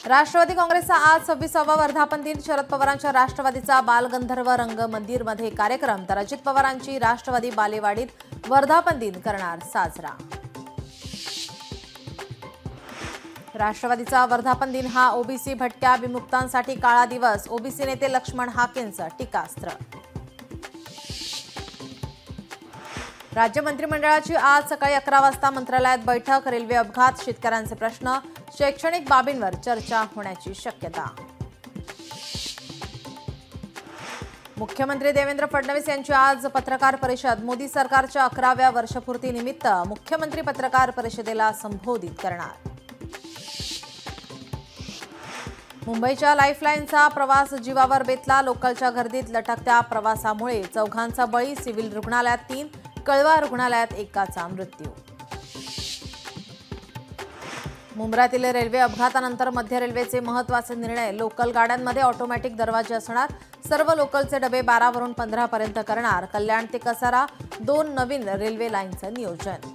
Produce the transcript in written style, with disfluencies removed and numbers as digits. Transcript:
राष्ट्रवादी काँग्रेसचा आज 26वा वर्धापन दिन। शरद पवारांच्या राष्ट्रवादीचा बालगंधर्व रंग मंदिरमध्ये कार्यक्रम, तर अजित पवारांची राष्ट्रवादी बालेवाडीत वर्धापन दिन करणार साजरा। राष्ट्रवादीचा वर्धापन दिन हा ओबीसी भटक्या विमुक्तांसाठी काळा दिवस। ओबीसी नेते लक्ष्मण हाकेंचं टीकास्त्र। राज्य मंत्रिमंडळाची आज सकाळी 11 वाजता मंत्रालयात बैठक। रेल्वे अपघात, शेतकऱ्यांचे प्रश्न, शैक्षणिक बाबींवर चर्चा होण्याची शक्यता। मुख्यमंत्री देवेंद्र फडणवीस यांची आज पत्रकार परिषद। मोदी सरकारच्या 11व्या वर्षपूर्तीनिमित्त मुख्यमंत्री पत्रकार परिषदेला संबोधित करणार। मुंबईच्या लाईफलाईनचा प्रवास जीवावर बेतला। लोकलच्या गर्दीत लटकत्या प्रवासामुळे चौघांचा बळी। सिव्हिल रुग्णालयात 3, कळवा रुग्णालयात एकाचा मृत्यू। मुंब्र्यातील रेल्वे अपघातानंतर मध्य रेल्वेचे महत्त्वाचे निर्णय। लोकल गाड्यांमध्ये ऑटोमॅटिक दरवाजे असणार। सर्व लोकलचे डबे 12 वरून 15 पर्यंत करणार। कल्याण ते कसारा 2 नवीन रेल्वे लाईनचं नियोजन।